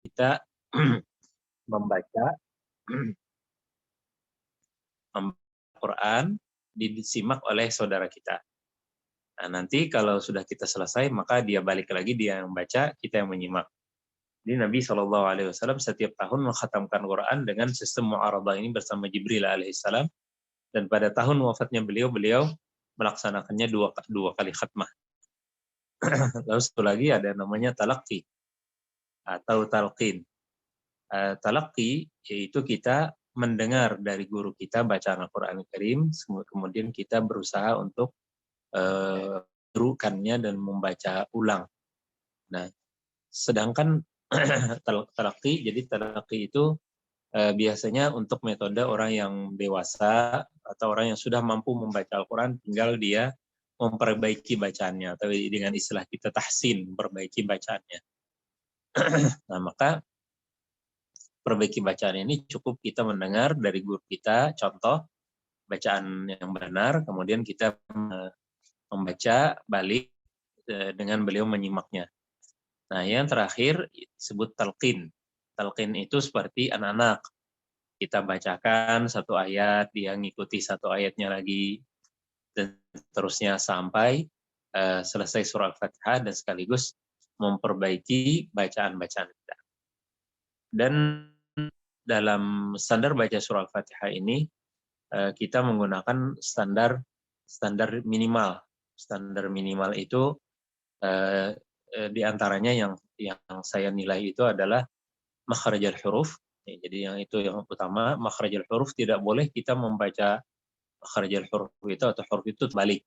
kita membaca Al-Quran disimak oleh saudara kita. Nah, nanti kalau sudah kita selesai, maka dia balik lagi, dia yang baca, kita yang menyimak. Jadi Nabi SAW setiap tahun mengkhatamkan Quran dengan sistem mu'aradah ini bersama Jibril alaihissalam. Dan pada tahun wafatnya beliau melaksanakannya dua kali khatmah. Lalu satu lagi ada namanya talaqi atau talqin. Talaqi yaitu kita mendengar dari guru kita bacaan Al-Quran Karim, kemudian kita berusaha untuk merukannya dan membaca ulang. Nah, sedangkan talaqi, jadi talaqi itu biasanya untuk metode orang yang dewasa atau orang yang sudah mampu membaca Al-Quran, tinggal dia memperbaiki bacaannya, atau dengan istilah kita tahsin, memperbaiki bacaannya. Nah, maka perbaiki bacaan ini cukup kita mendengar dari guru kita, contoh bacaan yang benar, kemudian kita membaca balik dengan beliau menyimaknya. Nah, yang terakhir disebut talqin. Talqin itu seperti anak-anak. Kita bacakan satu ayat, dia ngikuti satu ayatnya lagi, dan seterusnya sampai selesai surah Al-Fatihah dan sekaligus memperbaiki bacaan-bacaan kita. Dan dalam standar baca surah Al-Fatihah ini, kita menggunakan standar minimal. Standar minimal itu di antaranya yang saya nilai itu adalah makhrajul huruf. Jadi yang itu yang utama, makhrajul huruf, tidak boleh kita membaca makhrajul huruf itu atau huruf itu balik.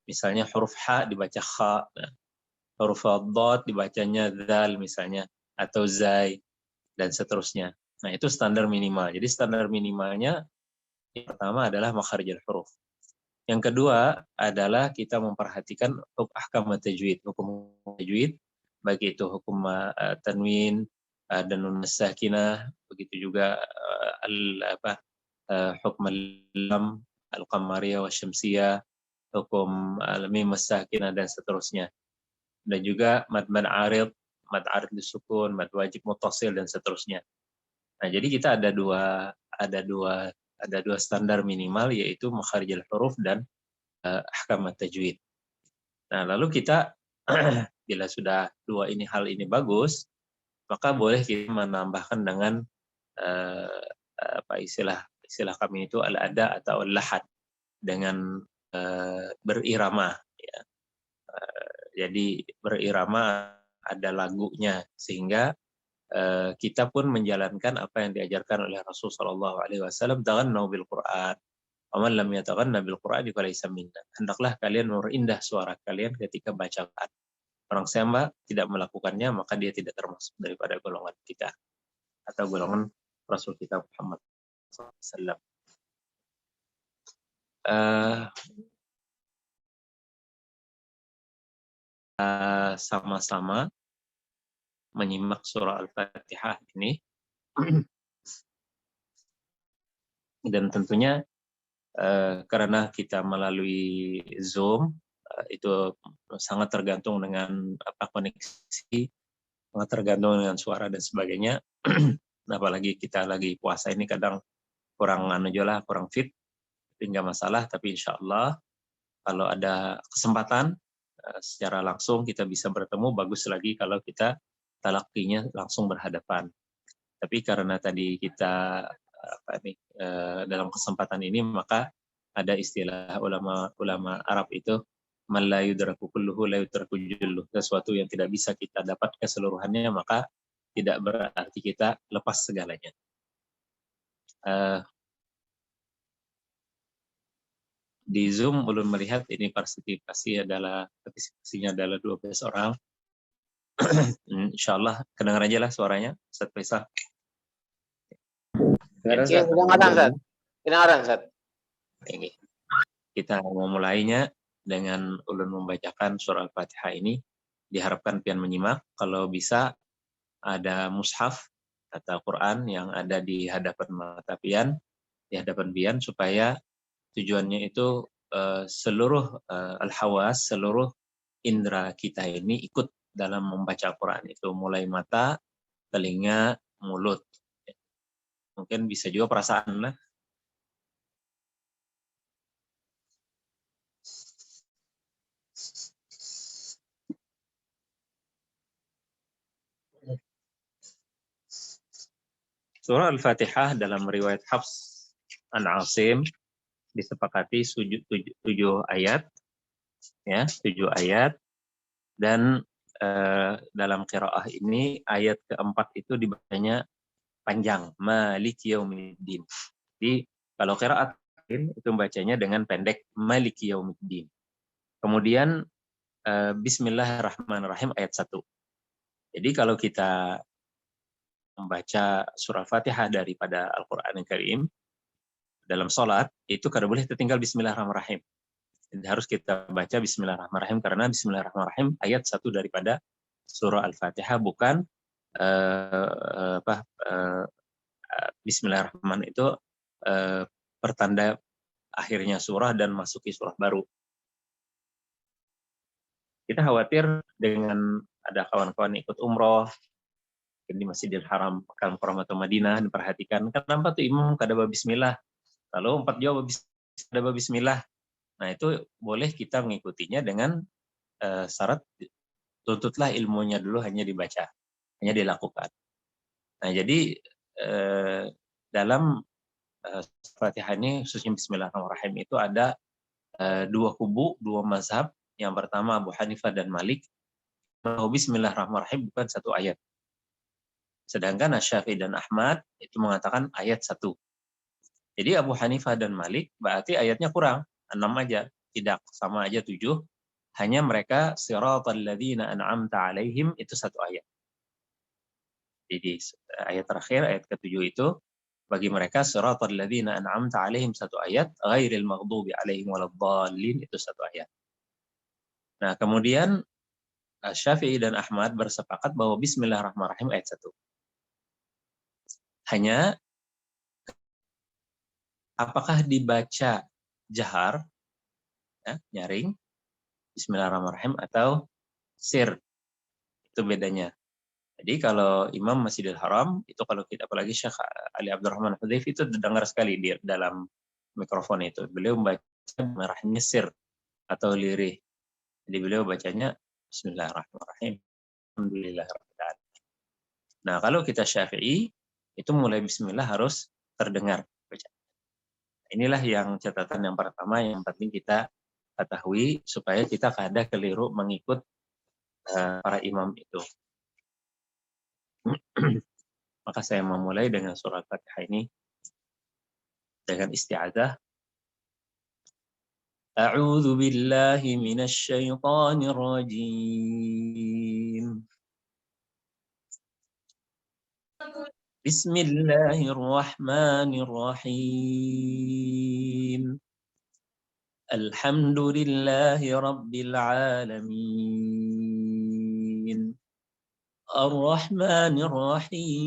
Misalnya huruf ha dibaca kha, huruf dhad dibacanya dzal misalnya, atau zai, dan seterusnya. Nah, itu standar minimal. Jadi standar minimalnya yang pertama adalah makhrajul huruf. Yang kedua adalah kita memperhatikan ahkam tajwid, hukum tajwid, baik itu hukum tanwin dan nun sakinah, begitu juga hukum al-lam, al-qamariyah wa syamsiyah, hukum al-mim sakinah dan seterusnya. Dan juga mad arid disukun, mad wajib muttasil dan seterusnya. Nah, jadi kita ada dua standar minimal, yaitu makharijul huruf dan ahkam tajwid. Nah, lalu kita bila sudah hal ini bagus, maka boleh kita menambahkan dengan istilah kami itu al-ada atau al-lahad, dengan berirama. Ya. Jadi berirama, ada lagunya, sehingga kita pun menjalankan apa yang diajarkan oleh Rasulullah SAW, taghannaw bil Quran. Aman lam yataghanna bil Qur'ani falaysa minna. Hendaklah kalian memperindah suara kalian ketika baca Quran. Orang siapa tidak melakukannya, maka dia tidak termasuk daripada golongan kita atau golongan Rasul kita Muhammad SAW. Sama-sama menyimak surah Al-Fatihah ini. Dan tentunya karena kita melalui Zoom, itu sangat tergantung dengan koneksi, sangat tergantung dengan suara dan sebagainya. Apalagi kita lagi puasa ini kadang kurang fit, tapi nggak masalah. Tapi insya Allah kalau ada kesempatan secara langsung kita bisa bertemu, bagus lagi kalau kita talaqinya langsung berhadapan. Tapi karena tadi kita dalam kesempatan ini, maka ada istilah ulama Arab itu, man la yudraku kulluhu la yudraku julluh. Sesuatu yang tidak bisa kita dapat keseluruhannya, maka tidak berarti kita lepas segalanya. Di Zoom ulun melihat ini partisipasinya adalah 12 orang. Insyaallah kedengaran aja lah suaranya, Ustaz Faisal. Kedengaran, Ustaz. Kita mau mulainya dengan ulun membacakan surah Al-Fatihah ini. Diharapkan pian menyimak. Kalau bisa ada mushaf atau Quran yang ada di hadapan mata pian, di hadapan pian, supaya tujuannya itu seluruh al-hawas, seluruh indera kita ini ikut dalam membaca Quran itu, mulai mata, telinga, mulut. Mungkin bisa juga perasaan lah. Surah Al-Fatihah dalam riwayat Hafs an Asim disepakati 7 ayat, ya, 7 ayat, dan dalam qiraah ini ayat keempat itu dibacanya panjang, Maliki Yaumiddin. Jadi kalau qiraat itu bacanya dengan pendek, Maliki Yaumiddin. Kemudian Bismillahirrahmanirrahim ayat 1. Jadi kalau kita membaca surah Fatihah daripada Al-Quran Al-Karim dalam sholat, itu kada boleh tertinggal Bismillahirrahmanirrahim. Jadi harus kita baca Bismillahirrahmanirrahim, karena Bismillahirrahmanirrahim ayat 1 daripada surah Al-Fatihah, bukan Bismillahirrahmanirrahim itu pertanda akhirnya surah dan masuki surah baru. Kita khawatir dengan ada kawan-kawan ikut umroh di Masjidil Haram, Mekah Mukarramah atau Madinah, diperhatikan kenapa tuh imam kada bismillah, lalu 4 jawab kada bismillah. Nah, itu boleh kita mengikutinya dengan syarat tuntutlah ilmunya dulu hanya dibaca, hanya dilakukan. Nah, jadi dalam Fatihah ini khususnya Bismillahirrahmanirrahim itu ada 2 kubu, 2 mazhab. Yang pertama Abu Hanifah dan Malik, bahwa Bismillahirrahmanirrahim bukan 1 ayat. Sedangkan Asy-Syafi'i dan Ahmad itu mengatakan ayat 1. Jadi Abu Hanifah dan Malik berarti ayatnya kurang, 6 aja, tidak sama aja 7. Hanya mereka siratal ladzina an'amta 'alaihim itu 1 ayat. Jadi ayat terakhir, ayat ke-7 itu bagi mereka siratal ladzina an'amta 'alaihim 1 ayat, ghairil maghdubi 'alaihim waladdallin itu 1 ayat. Nah, kemudian Syafi'i dan Ahmad bersepakat bahwa Bismillahirrahmanirrahim ayat 1. Hanya apakah dibaca jahar, ya, nyaring, Bismillahirrahmanirrahim, atau sir, itu bedanya. Jadi kalau Imam Masjidil Haram, itu kalau kita, apalagi Syekh Ali Abdurrahman Hudzaif itu terdengar sekali di dalam mikrofon itu. Beliau membaca Bismillahirrahmanirrahim sir atau lirih. Jadi beliau bacanya Bismillahirrahmanirrahim. Alhamdulillahirabbil alamin. Nah, kalau kita Syafi'i, itu mulai bismillah harus terdengar bacaan. Inilah yang catatan yang pertama yang penting kita ketahui supaya kita kada keliru mengikut para imam itu. Maka saya memulai dengan surat Fatihah ini dengan isti'adzah. A'udzu billahi minasy syaithanir rajim. Bismillahirrahmanirrahim. Alhamdulillahi rabbil alamin. Ar-Rahmanir Rahim.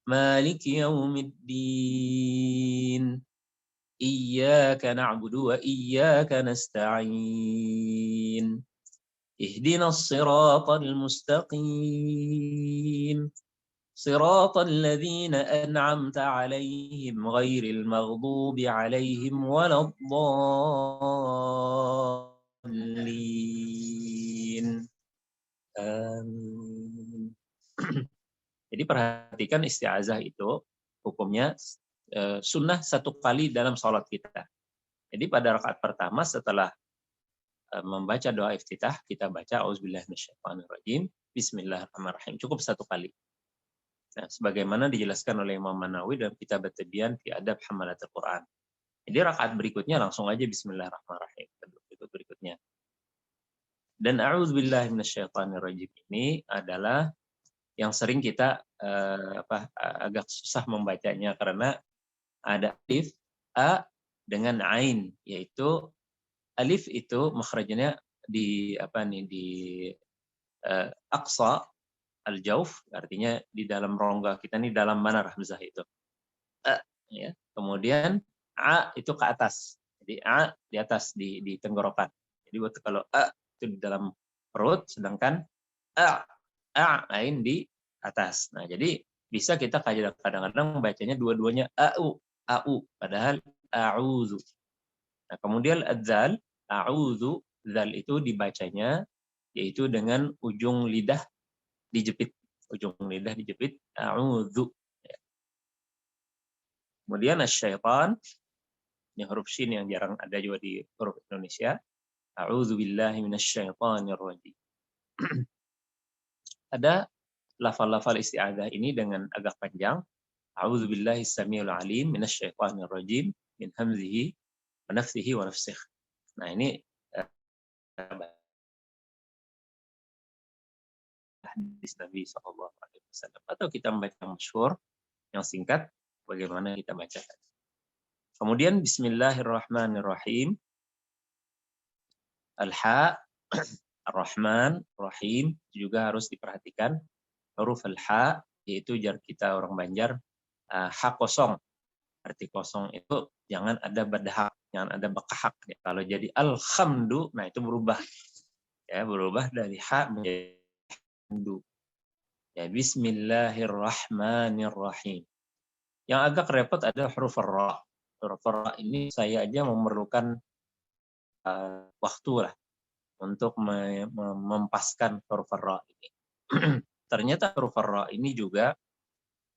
Maliki yaumiddin. Iyyaka na'budu wa iyyaka nasta'in. Ihdinas siratal mustaqim. Siratal ladzina an'amta 'alaihim ghairil maghdubi 'alaihim waladdallin. Jadi perhatikan isti'azah itu hukumnya sunnah 1 kali dalam sholat kita. Jadi pada rakaat pertama setelah membaca doa iftitah, kita baca auzubillahi minasyaitonirrajim, bismillahirrahmanirrahim, cukup 1 kali. Nah, sebagaimana dijelaskan oleh Imam Manawi dalam kitab At-Tibyan fi Adab Hamalatul Quran. Jadi rakaat berikutnya langsung aja bismillahirrahmanirrahim, berikutnya. Dan a'udzubillahi minasyaitonirrajim ini adalah yang sering kita agak susah membacanya karena ada alif a dengan ain, yaitu alif itu makhrajnya di aqsa al-jauf, artinya di dalam rongga kita nih, dalam mana hamzah itu. Ya. Kemudian a itu ke atas. Jadi a di atas di tenggorokan. Jadi kalau a itu di dalam perut, sedangkan a ain di atas. Nah, jadi bisa kita kadang-kadang bacanya dua-duanya au, padahal a'udzu. Nah, kemudian adzal, a'udzu, zal itu dibacanya yaitu dengan ujung lidah dijepit. Ujung lidah dijepit, a'udzu. Kemudian asyaitan, ini huruf shin yang jarang ada juga di huruf Indonesia. A'udzu billahi minasyaitonir rajim. Ada lafal-lafal isti'adzah ini dengan agak panjang. A'udzu billahi samiul alim minasyaitonir rajim min hamzihi wa nafthihi wa nafsikh. Nah, ini hadis Nabi SAW. Atau kita membaca yang masyhur, yang singkat, bagaimana kita baca. Kemudian Bismillahirrahmanirrahim. Al-ha, Ar-Rahman, Rahim juga harus diperhatikan. Huruf al-ha, yaitu jar kita orang Banjar, ha kosong. Arti kosong itu jangan ada badahak, jangan ada bakahak. Ya. Kalau jadi alhamdu, nah itu berubah. Ya, berubah dari ha menjadi hamdu. Ya, Bismillahirrahmanirrahim. Yang agak repot ada huruf ra. Huruf ra ini saya aja memerlukan waktu lah untuk mempaskan huruf ra ini. Ternyata huruf ra ini juga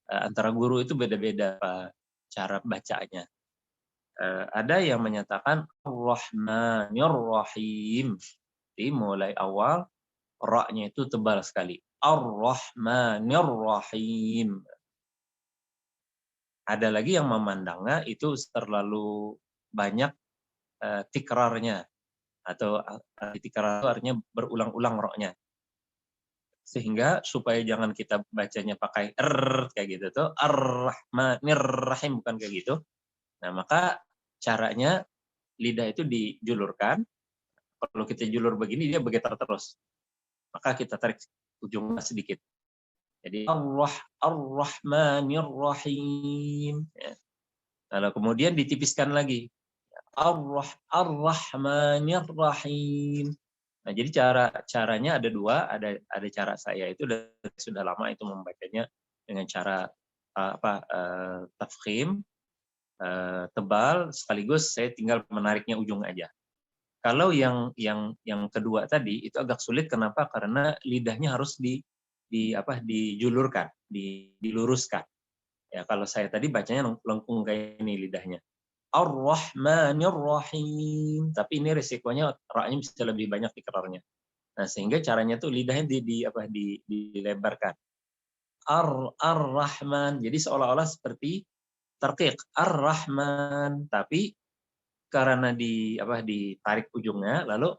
antara guru itu beda-beda cara bacanya. Ada yang menyatakan Ar-Rahmanir Rahim. Jadi mulai awal ra-nya itu tebal sekali. Ar-Rahmanir Rahim. Ada lagi yang memandangnya itu terlalu banyak tikrarnya, atau tikrar itu artinya berulang-ulang ra-nya. Sehingga supaya jangan kita bacanya pakai kayak gitu tuh, Ar-Rahmanir Rahim, bukan kayak gitu. Nah, maka caranya lidah itu dijulurkan. Kalau kita julur begini dia bergetar terus. Maka kita tarik ujungnya sedikit. Jadi Ar-Rahmanir Rahim. Ya. Lalu kemudian ditipiskan lagi. Ar-Rahmanir Rahim. Nah, jadi caranya ada dua, ada cara saya itu sudah lama itu membacanya dengan cara tafkhim, tebal, sekaligus saya tinggal menariknya ujung aja. Kalau yang kedua tadi itu agak sulit, kenapa? Karena lidahnya harus dijulurkan, diluruskan. Ya, kalau saya tadi bacanya lengkung kayak ini lidahnya. Ar-Rahmanir Rahim. Tapi ini resikonya ra-nya bisa lebih banyak tikrarnya. Nah, sehingga caranya tuh lidahnya dilebarkan. Ar-Rahman. Jadi seolah-olah seperti terqiq. Ar-Rahman. Tapi karena ditarik ujungnya, lalu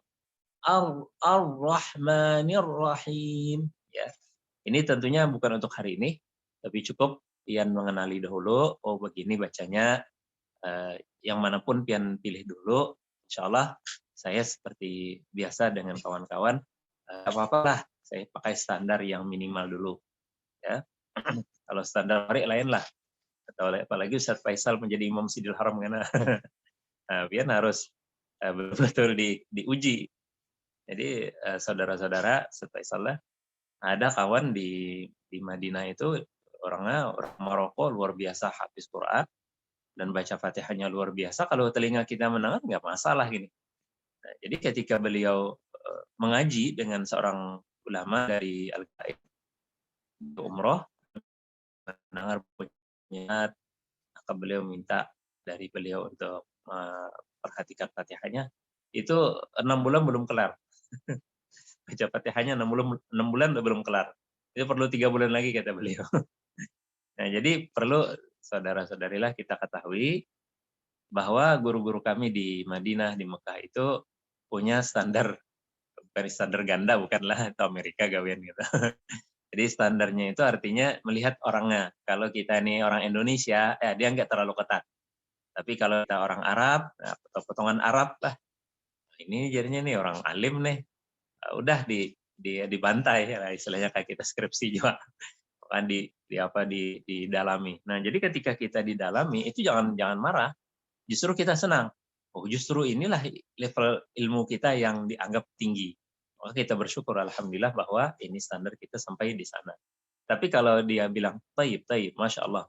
Ar-Rahmanir Rahim. Ya. Ini tentunya bukan untuk hari ini, tapi cukup pian mengenali dahulu. Oh, begini bacanya. Yang manapun pian pilih dulu, insya Allah saya seperti biasa dengan kawan-kawan, apa-apalah saya pakai standar yang minimal dulu, ya. Kalau standar hari lain lah, atau apalagi Ustaz Faisal menjadi Imam Sidil Haram karena pian harus betul-betul diuji. Jadi saudara-saudara Ustaz Faisal lah, ada kawan di Madinah itu orangnya orang Maroko, luar biasa hafiz Quran dan baca Fatihahnya luar biasa. Kalau telinga kita mendengar nggak masalah gini. Nah, jadi ketika beliau mengaji dengan seorang ulama dari Al-Qaeda umroh, mendengar bunyinya, maka beliau minta dari beliau untuk memperhatikan Fatihahnya. Itu 6 bulan belum kelar. Baca Fatihahnya 6 bulan belum kelar. Itu perlu 3 bulan lagi kata beliau. Nah, jadi perlu saudara-saudarilah kita ketahui bahwa guru-guru kami di Madinah, di Mekah itu punya standar, bukan standar ganda, bukanlah atau Amerika gawian gitu. Jadi standarnya itu artinya melihat orangnya. Kalau kita ini orang Indonesia, dia nggak terlalu ketat. Tapi kalau kita orang Arab, atau potongan Arab lah, ini jadinya nih orang alim nih, udah dibantai, ya, istilahnya kayak kita skripsi juga. Kan didalami. Nah, jadi ketika kita didalami itu jangan marah, justru kita senang. Oh, justru inilah level ilmu kita yang dianggap tinggi. maka kita bersyukur alhamdulillah bahwa ini standar kita sampai di sana. Tapi kalau dia bilang taib taib, masya Allah,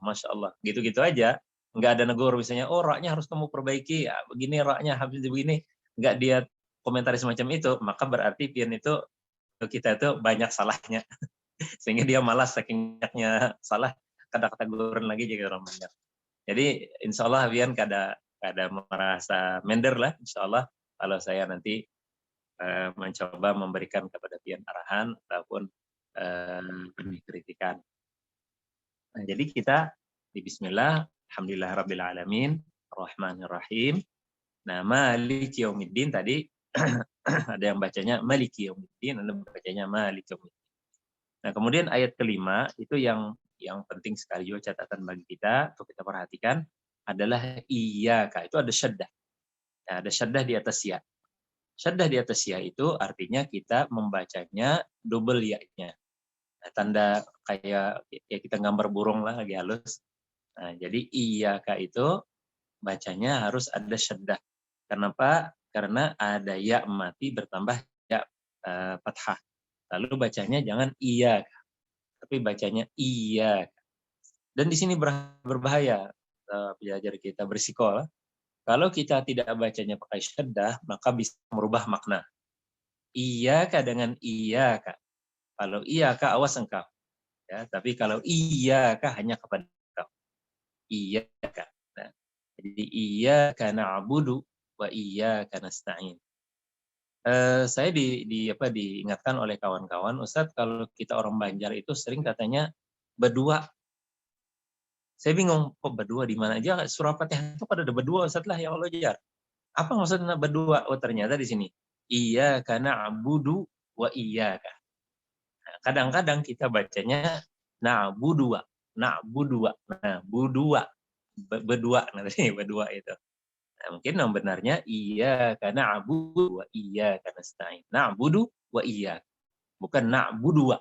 gitu-gitu aja, nggak ada negur misalnya, oh raknya harus kamu perbaiki, ya, begini raknya habis begini, nggak dia komentari semacam itu, maka berarti pian itu kita itu banyak salahnya, sehingga dia malas saking banyaknya salah, kata-kata guruan lagi jadi orang banyak. Jadi insya Allah pian kada merasa minder lah, insya Allah kalau saya nanti mencoba memberikan kepada pian arahan ataupun kritikan. Nah, jadi kita di Bismillah, Alhamdulillah Rabbil Alamin, Rahmanir Rahim. Nah, Maliki Yaumiddin tadi ada yang bacanya Maliki Yaumiddin, ada yang bacanya Maliki Yaumiddin. Nah, kemudian ayat kelima itu yang penting sekali juga catatan bagi kita untuk kita perhatikan adalah iyyaka. Itu ada syaddah. Ya, ada syaddah di atas ya. Syaddah di atas ya itu artinya kita membacanya double ya-nya. Nah, tanda kayak ya kita gambar burung lah lagi halus. Nah, jadi iyyaka itu bacanya harus ada syaddah. Kenapa? Karena ada ya mati bertambah ya fathah. Lalu bacanya jangan iyyaka, tapi bacanya iyyaka. Dan di sini berbahaya belajar kita bersekolah. Kalau kita tidak bacanya pakai syaddah, maka bisa merubah makna. Iyyaka dengan iyyaka. Kalau iyyaka awas engkau. Ya, tapi kalau iyyaka hanya kepada engkau. Iyyaka. Nah, jadi iyyaka na'budu wa iyyaka nasta'in. Saya diingatkan oleh kawan-kawan, Ustadz kalau kita orang Banjar itu sering katanya berdua. Saya bingung, kok berdua di mana aja surah Fatihah itu pada ada berdua Ustadz lah ya Allah jar. Apa maksudnya berdua? Oh ternyata di sini. Iyyaka na'budu wa iyyaka. Nah, kadang-kadang kita bacanya na'budu wa. Nah, budua. Berdua nanti berdua itu. Nah, mungkin yang benarnya iyyaka na'budu wa iyyaka nasta'in. Na'budu wa iyyaka. Bukan na'budu wa.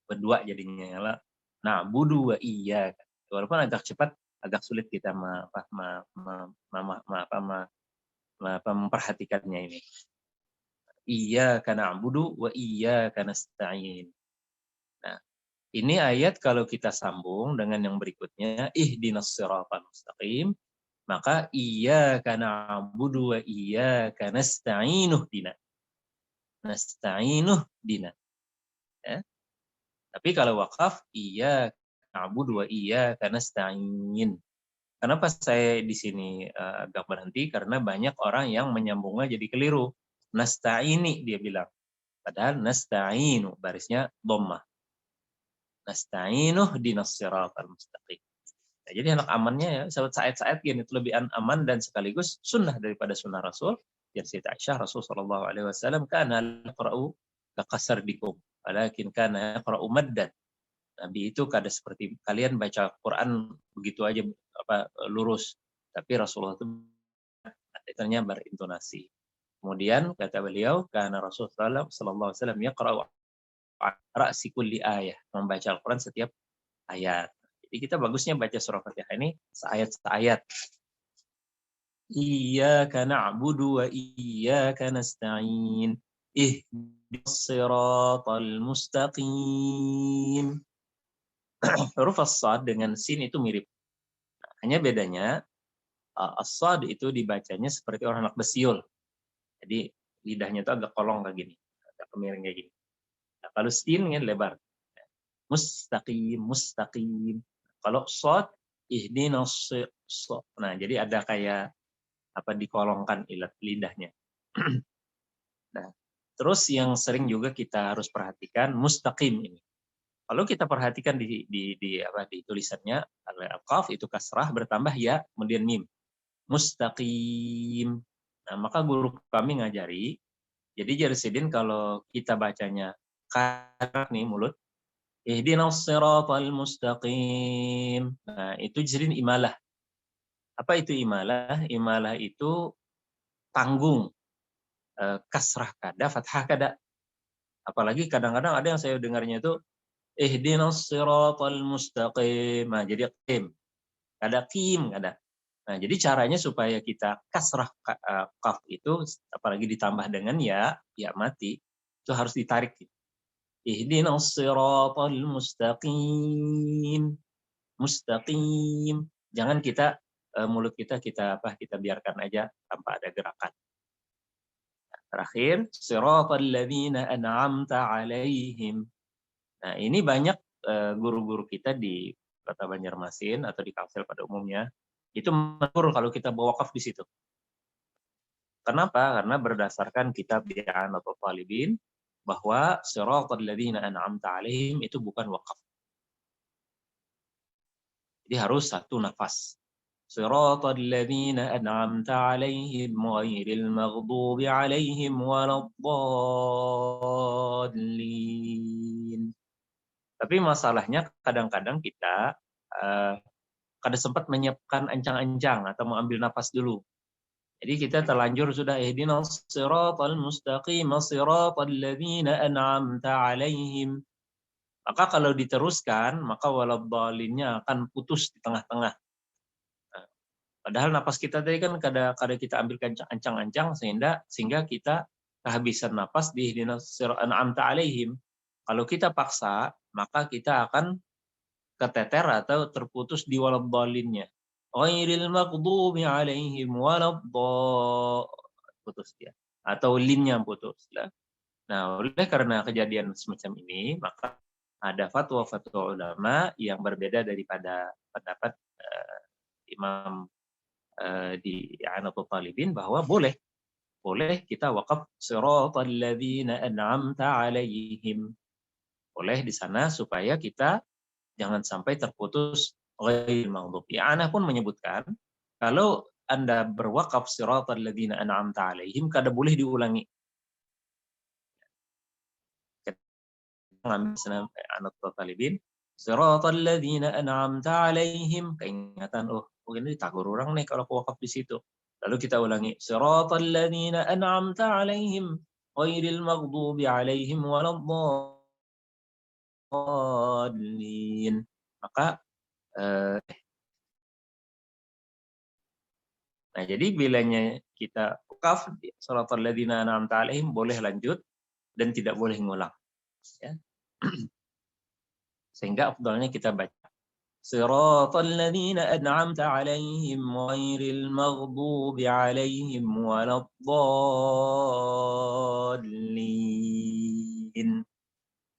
Berdua jadinya ya. Na'budu wa iyyaka. Walaupun agak cepat, agak sulit kita memperhatikannya ini. Iyyaka na'budu wa iyyaka nasta'in. Nah, ini ayat kalau kita sambung dengan yang berikutnya, ihdinas siratal mustaqim, maka iyyaka na'budu wa iyyaka nasta'inuh dina. Nasta'inuh dina. Ya. Tapi kalau wakaf, iyyaka na'budu wa iyyaka nasta'in. Kenapa saya di sini agak berhenti? Karena banyak orang yang menyambungnya jadi keliru. Nasta'ini dia bilang. Padahal nasta'inu barisnya dhammah. Nasta'inuh dinas siratal mustaqim. Nah, jadi anak amannya ya, saat-saat gini itu lebih aman dan sekaligus sunnah daripada sunnah Rasul. Yang Sayyidah Aisyah Rasul sallallahu alaihi wasallam kana yaqra'u kaqasar bikum, walakin kana yaqra'u maddan. Nabi itu kada seperti kalian baca Quran begitu aja lurus, tapi Rasulullah itu akhirnya berintonasi. Kemudian kata beliau, karena Rasulullah sallallahu alaihi wasallam yaqra'u ra'si kulli ayah, membaca Al-Quran setiap ayat. Jadi kita bagusnya baca surah Fatihah ini seayat-seayat. Iyyaka na'budu wa iyyaka nasta'in. Ihdinas siratal mustaqim. Huruf as-sad dengan sin itu mirip. Hanya bedanya as-sad itu dibacanya seperti orang anak besiul. Jadi lidahnya itu agak kolong kayak gini, agak kemiring kayak gini. Nah, kalau sin kan lebar. Mustaqim, mustaqim. Kalau sad ihdinas. Nah, jadi ada kayak dikolongkan lidahnya. Nah, terus yang sering juga kita harus perhatikan mustaqim ini. Kalau kita perhatikan di tulisannya al-qaf itu kasrah bertambah ya kemudian mim. Mustaqim. Nah, maka guru kami ngajari, jadi Jarsidin kalau kita bacanya karak nih mulut, ihdinas siratal mustaqim. Nah, itu Jarsidin imalah. Apa itu imalah? Imalah itu tanggung. Kasrah kada, fathah kada. Apalagi kadang-kadang ada yang saya dengarnya itu ihdinas siratal mustaqim. Nah, jadi qim. Kada qim kada. Nah, jadi caranya supaya kita kasrah kaf itu apalagi ditambah dengan ya mati, Itu harus ditarik. Ihdinas siratal mustaqim. Mustaqim. Jangan kita mulut kita biarkan aja tanpa ada gerakan. Terakhir, siratal ladzina an'amta 'alaihim. Nah, ini banyak guru-guru kita di Kota Banjarmasin atau di Kalsel pada umumnya itu mengatur kalau kita bawa wakaf di situ. Kenapa? Karena berdasarkan kitab I'anatul Talibin bahwa siratal ladzina an'amta 'alaihim itu bukan wakaf. Jadi harus satu nafas. Siratal ladzina an'amta 'alaihim ghairil maghdubi 'alaihim waladdallin. Tapi masalahnya kadang-kadang kita kada sempat menyiapkan ancang-ancang atau mengambil nafas dulu. Jadi kita terlanjur sudah ihdinas siratal mustaqim siratal ladzina an'amta 'alaihim. Maka kalau diteruskan, maka waladdalinnya akan putus di tengah-tengah. Nah, padahal napas kita tadi kan kada kita ambil ancang-ancang sehingga kita kehabisan napas di ihdinas siratal an'amta 'alaihim. Kalau kita paksa, maka kita akan keteter atau terputus di waladdalinnya. Ghairil maghdubi 'alaihim putus dia. Atau linnya putus. Nah, oleh karena kejadian semacam ini, maka ada fatwa-fatwa ulama yang berbeda daripada pendapat Imam di I'anatul Talibin bahwa boleh kita wakaf siratal ladzina an'amta 'alaihim. Boleh di sana supaya kita jangan sampai terputus ghairil maghdub. I'anah pun menyebutkan kalau Anda berwakaf siratal ladzina an'amta 'alaihim kada boleh diulangi. Ngambil senam I'anatul Talibin siratal ladzina an'amta 'alaihim, keingatan ini tagur orang nih kalau aku wakaf di situ. Lalu kita ulangi siratal ladzina an'amta 'alaihim ghairil maghdubi 'alaihim waladdallin. Maka nah jadi bilanya kita wakaf siratal ladzina an'amta 'alaihim boleh lanjut dan tidak boleh ngulang. Ya. Sehingga afdalnya kita baca siratal ladzina an'amta 'alaihim ghairil maghdubi 'alaihim waladdallin.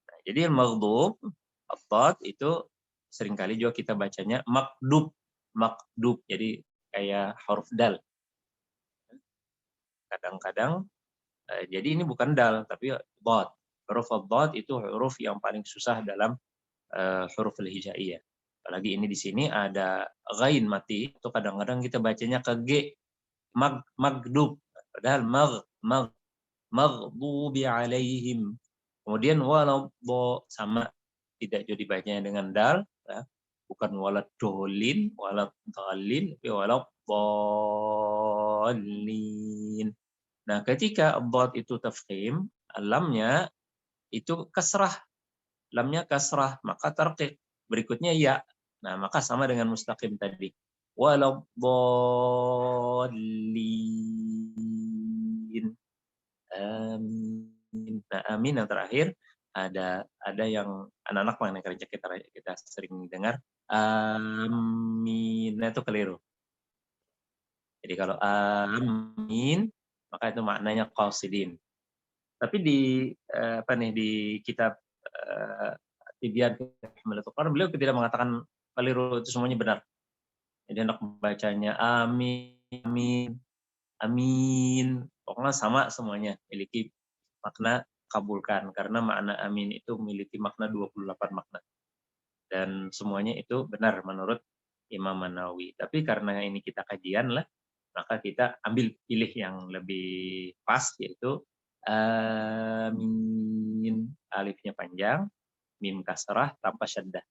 Nah, jadi maghdub ad itu seringkali juga kita bacanya makdub. Jadi kayak huruf dal. Kadang-kadang jadi ini bukan dal tapi dad. Huruf ad itu huruf yang paling susah dalam huruf al-hijaiyah. Apalagi ini di sini ada ghain mati, itu kadang-kadang kita bacanya ke G, magdub. Padahal maghdubi alaihim. Kemudian waladdo sama tidak jadi bacanya dengan dal, ya. Bukan waladdolin, waladdallin, tapi waladdallin. Nah, ketika ad itu tafkhim, lamnya itu kasrah. Lamnya kasrah, maka tarqiq. Berikutnya ya. Nah, maka sama dengan mustaqim tadi. Waladdallin. Amin. Nah, amin yang terakhir ada yang anak-anak mengenai kerja kita sering dengar amin, nah, itu keliru. Jadi kalau amin maka itu maknanya qasidin. Tapi di di kitab Tibyan beliau tidak mengatakan keliru, itu semuanya benar. Jadi anak bacanya amin, amin, amin. Pokoknya sama semuanya, memiliki makna kabulkan. Karena makna amin itu memiliki makna 28 makna. Dan semuanya itu benar menurut Imam An-Nawawi. Tapi karena ini kita kajian lah, maka kita ambil pilih yang lebih pas, yaitu amin. Alifnya panjang, mim kasrah tanpa syaddah.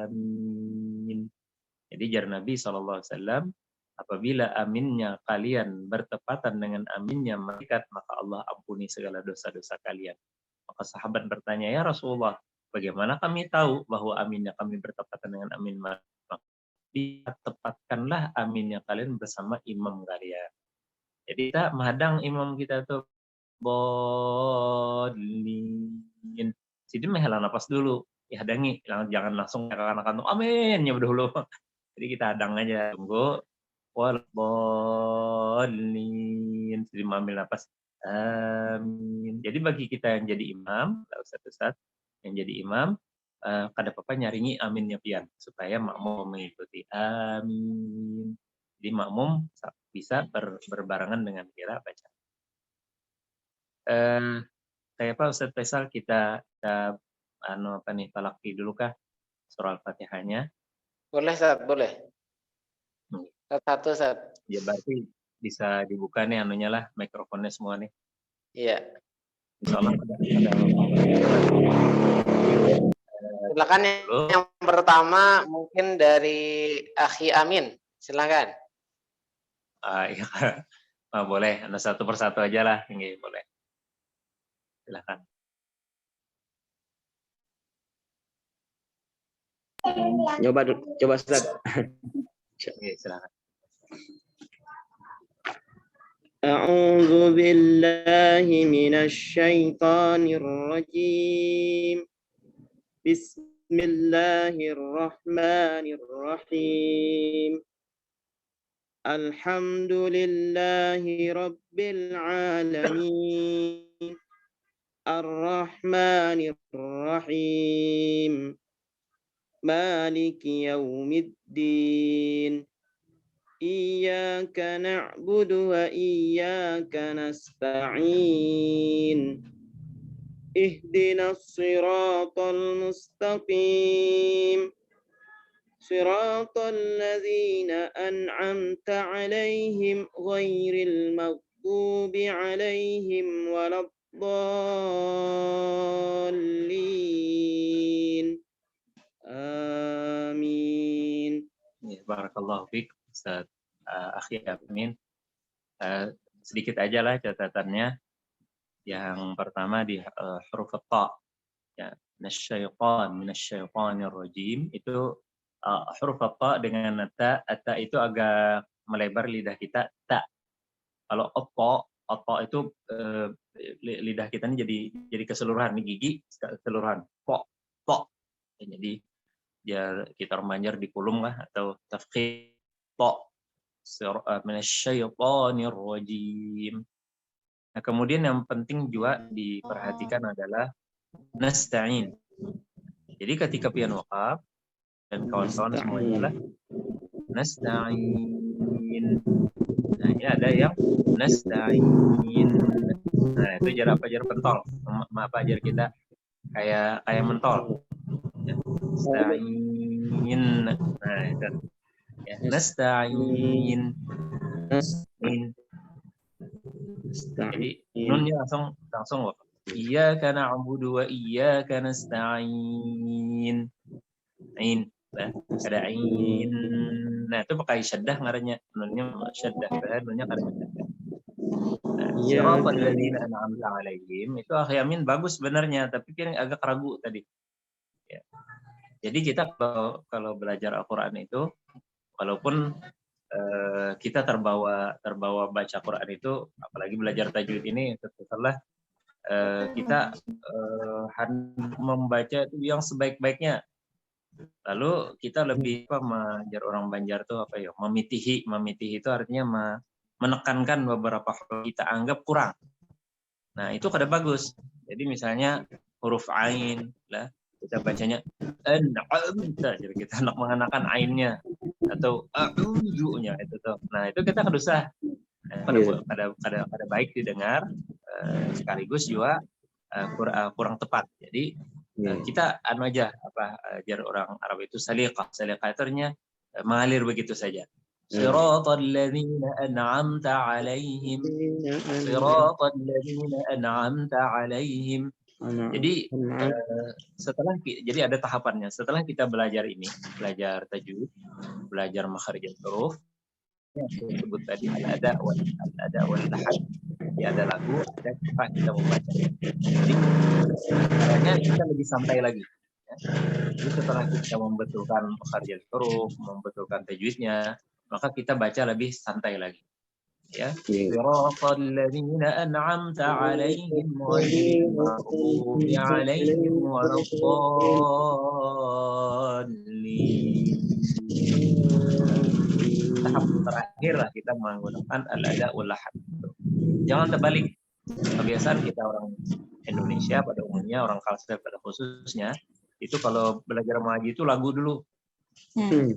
Amin. Jadi jar Nabi SAW, apabila aminnya kalian bertepatan dengan aminnya malaikat, maka Allah ampuni segala dosa-dosa kalian. Maka sahabat bertanya, ya Rasulullah, bagaimana kami tahu bahwa aminnya kami bertepatan dengan amin malaikat? Tepatkanlah aminnya kalian bersama imam kalian. Jadi kita menghadang imam kita tuh dolin. Jadi menghela napas dulu, dihadangi, jangan langsung akan amin ya dulu. Jadi kita hadang aja, tunggu dolin. Jadi mengambil napas amin. Jadi bagi kita yang jadi imam, Ustaz yang jadi imam, kada apa-apa nyaringi aminnya pian supaya makmum mengikuti amin. Jadi makmum bisa berbarengan dengan kira baca. Kayak apa Ustaz Faisal, kita talaki dulu kah surah Al-Fatihahnya? Boleh, Ustaz, boleh. Satu, Ustaz. Ya berarti bisa dibuka nih anunya lah, mikrofonnya semua nih. Iya. Insyaallah ada. Silakan yang pertama mungkin dari Akhi Amin. Silakan. Iya. Boleh, Anda satu persatu aja lah, ini boleh. Silakan. Coba Ustaz. Oke, silakan. A'udzu billahi minasy syaithanir rajim. Bismillahirrahmanirrahim. Alhamdulillahi rabbil alamin. Ar-Rahmanir Rahim. Maliki yaumiddin. Iyyaka na'budu wa iyyaka nasta'in. Ihdinas siratal mustaqim. Siratal ladzina an'amta 'alaihim ghairil maghdubi 'alaihim waladdallin. Amin. Ya, barakallahu fiik Ustaz Akhi Amin. Sedikit aja lah catatannya. Yang pertama di huruf ta, ya, minasyaitonir rajim, itu huruf ta dengan ta itu agak melebar lidah kita, ta. Kalau oto itu lidah kita ini jadi keseluruhan, nih gigi keseluruhan, po. Jadi biar kita memanjar di kulum lah, atau tafkhim to minasyaitonir rajim. Nah, kemudian yang penting juga diperhatikan adalah nasta'in. Jadi ketika pian waqaf dan kawan-kawan semuanya lah nasta'in. Nah, ini ada yang nasta'in. Nah, itu jar pentol. Maaf jar kita kayak mentol. Nasta'in. Nah, itu. Ya, nasta'in. Jadi nunnya langsung waqaf. Iyyaka na'budu wa iyyaka nasta'in. Ain. Ada ain. Nah, itu pakai syaddah ngarannya. Nunnya syaddah, nunnya kada syaddah. Siratal ladzina an'amta 'alaihim, itu Akhi Amin bagus sebenarnya, tapi kan agak ragu tadi. Ya. Jadi kita kalau belajar Al-Qur'an itu, walaupun kita terbawa baca Quran itu, apalagi belajar tajwid ini, setelah kita membaca itu yang sebaik-baiknya. Lalu kita lebih mengajar orang Banjar tuh memitihi itu artinya menekankan beberapa hal kita anggap kurang. Nah, itu kada bagus. Jadi misalnya huruf ain lah, kita bacanya an'amta, jadi kita mengenakan ainnya, atau a'udzunya itu tuh. Nah, itu kita kada usah, kada baik didengar, sekaligus juga kurang tepat. Jadi kita aja ajar orang Arab itu saliqah itu artinya mengalir begitu saja. Siratal ladzina an'amta 'alaihim. Siratal ladzina an'amta 'alaihim. Jadi jadi ada tahapannya. Setelah kita belajar belajar tajwid, belajar makharijul huruf, yang saya sebut tadi ada wal lahad. Ya, ada lagu, ada kita membaca. Jadi caranya kita lebih santai lagi. Ya. Jadi setelah kita membetulkan makharijul huruf, membetulkan tajwidnya, maka kita baca lebih santai lagi. Ya, siratal ladzina an'amta 'alaihim ghairil maghdubi 'alaihim waladdallin. Tahap terakhir lah kita menggunakan al-ada wal lahad. Jangan terbalik. Kebiasaan kita orang Indonesia pada umumnya, orang Kalsel pada khususnya, itu kalau belajar mengaji itu lagu dulu.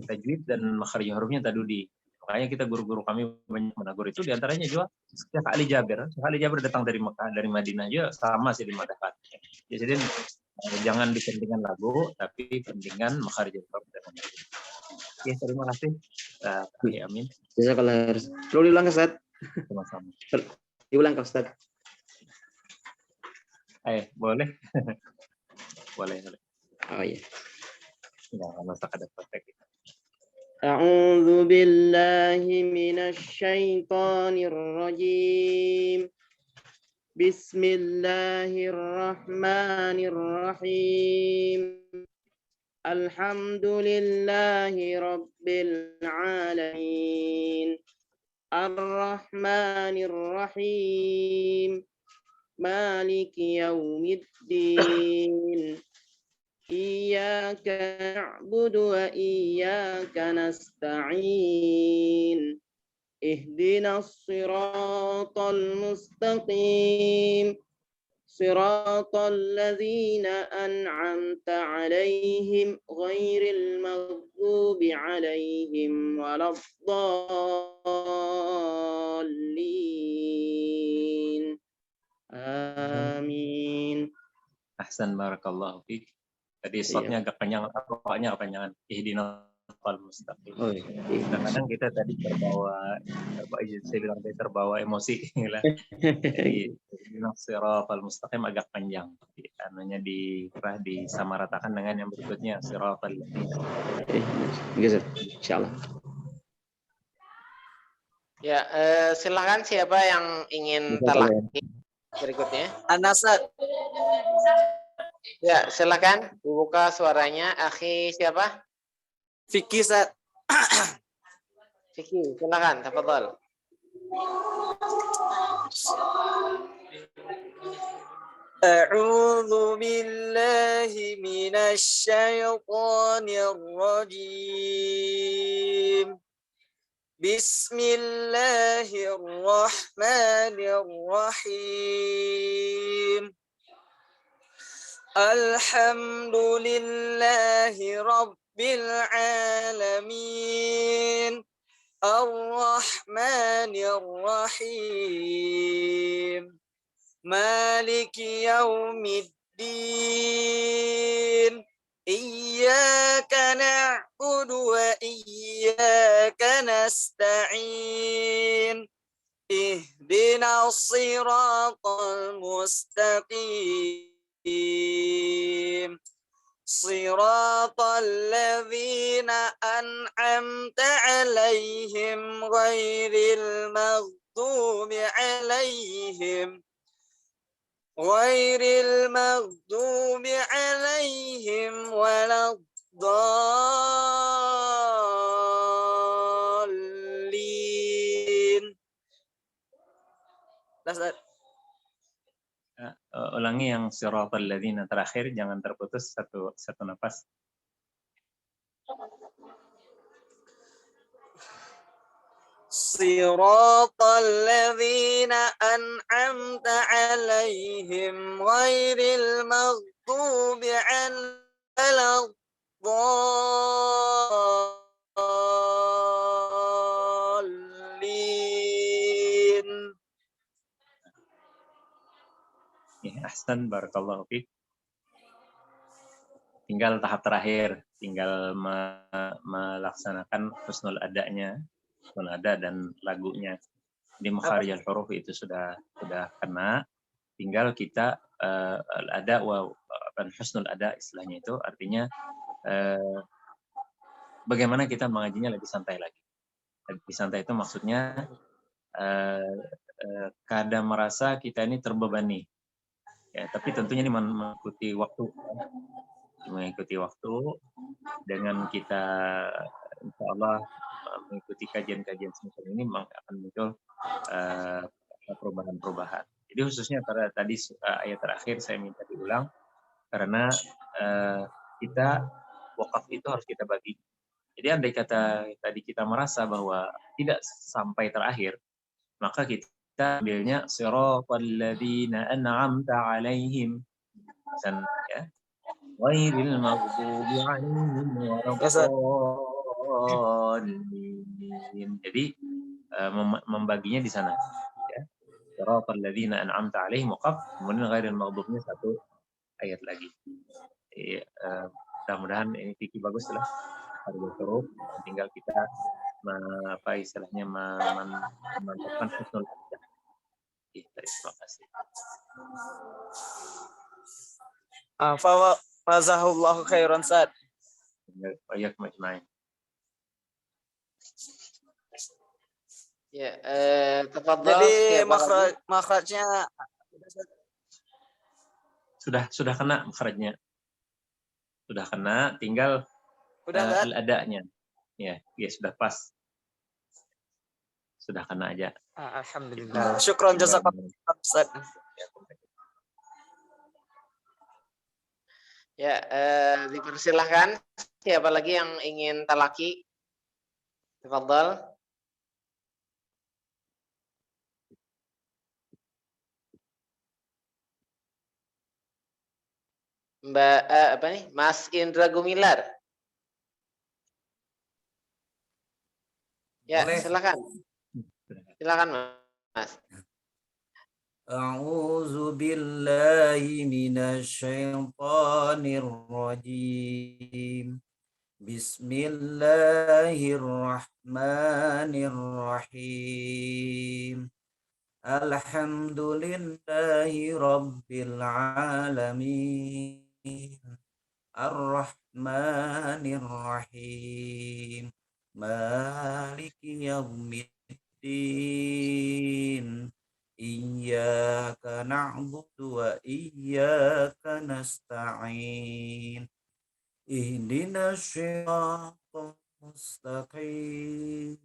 Tajwid dan makhraj hurufnya tadudi. Makanya kita guru-guru kami banyak menegur itu, diantaranya juga Syekh Ali Jabir. Syekh Ali Jabir datang dari Mekah, dari Madinah juga sama sih di Madinah. Jadi jangan dipentingkan lagu, tapi pentingkan makhraj huruf. Oke, terima kasih. Amin. Jazakallah. Perlu diulang, Ustaz? Sama-sama. Diulang, Ustaz. Boleh? boleh. Oh iya. Nggak masak ada praktek. A'udzu billahi minasy syaithanir rajim. Bismillahirrahmanirrahim. Alhamdulillahi rabbil alamin. Ar-Rahmanir Rahim. Maliki yaumiddin. Iyyaka na'budu wa iyyaka nasta'in. Ihdinas siratal mustaqim. Siratal ladzina an'amta 'alaihim ghairil maghdubi 'alaihim waladdallin. Amin. Ahsan, barakallahu fiik. Tadi slotnya agak panjang, pokoknya kepanjangan. Ihdinas siratal mustaqim. Oh, iya. Kadang-kadang kita tadi terbawa emosi. Jadi ihdinas siratal mustaqim agak panjang. Anunya disamaratakan dengan yang berikutnya, siratal ladzina. Insyaallah. Ya, silakan siapa yang ingin talaki berikutnya? Anasat. Ya, silakan dibuka suaranya. Akhi siapa? Fikih, Ustaz. Fikih, silakan, tafadhal. A'udzu billahi minasy syaithanir rajim. Bismillahirrahmanirrahim. Alhamdulillahi rabbil alamin. Ar-Rahmanir Rahim. Maliki yaumiddin. Iyyaka na'budu wa iyyaka nasta'in. Ihdinas siratal mustaqim. Siratal ladzina an'amta 'alaihim ghairil maghdubi 'alaihim waladdallin. Ulangi yang siratal ladzina terakhir, jangan terputus satu nafas. Siratal ladzina an'amta 'alaihim ghairil maghdubi 'aladdallin. Ya, ahsan, barakallahu fiik. Tinggal tahap terakhir, tinggal melaksanakan husnul adanya, husnul ada dan lagunya. Di makharijul huruf itu sudah kena, tinggal kita ada dan husnul ada istilahnya itu, artinya bagaimana kita mengajinya lebih santai lagi. Lebih santai itu maksudnya kadang merasa kita ini terbebani. Ya, tapi tentunya ini mengikuti waktu. Mengikuti waktu dengan kita insya Allah mengikuti kajian-kajian semacam ini memang akan muncul perubahan-perubahan. Jadi khususnya pada tadi ayat terakhir saya minta diulang karena kita wakaf itu harus kita bagi. Jadi andai kata tadi kita merasa bahwa tidak sampai terakhir, maka kita ambilnya siratal ladzina an'amta 'alaihim. Ya. Ghairil maghdubi 'alaihim waladdallin. Jadi membaginya di sana. Ya. Siratal ladzina an'amta 'alaihim waqaf, kemudian ghairil maghdubnya satu ayat lagi. Mudah-mudahan ini fikih bagus lah. Harus huruf, tinggal kita apa istilahnya memantapkan husnul adah. Terima kasih. Fazahullahu khairan Ustaz. Baik, majma'in. Ya, tafadhol. Jadi makhrajnya sudah kena makhrajnya. Sudah kena, tinggal al-adanya. Ya, sudah pas. Sudah kena aja. Alhamdulillah. Syukran jazakallah Ustaz. Ya, dipersilahkan. Siapa lagi yang ingin talaki? Tafadhol. Mbak apa nih? Mas Indra Gumilar. Ya, Boleh. silakan. Silakan, Mas. A'udzu billahi minasyaitonir rajim. Bismillahirrahmanirrahim. Alhamdulillahi rabbil alamin. Ar-Rahmanir Rahim. Maliki yaumiddin. Iyyaka na'budu wa iyyaka nasta'in. Ihdinas siratal mustaqim.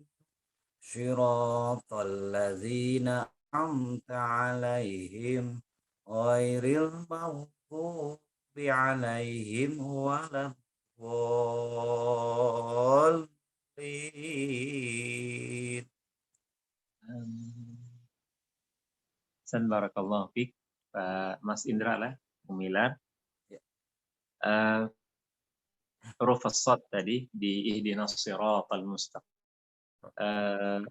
Siratal ladzina an'amta 'alaihim ghairil maghdubi 'alaihim waladdallin. Barakallahu fiik, Pak Mas Indra lah, Gumilar. Huruf as-sad tadi di ihdinas siratal mustaqim.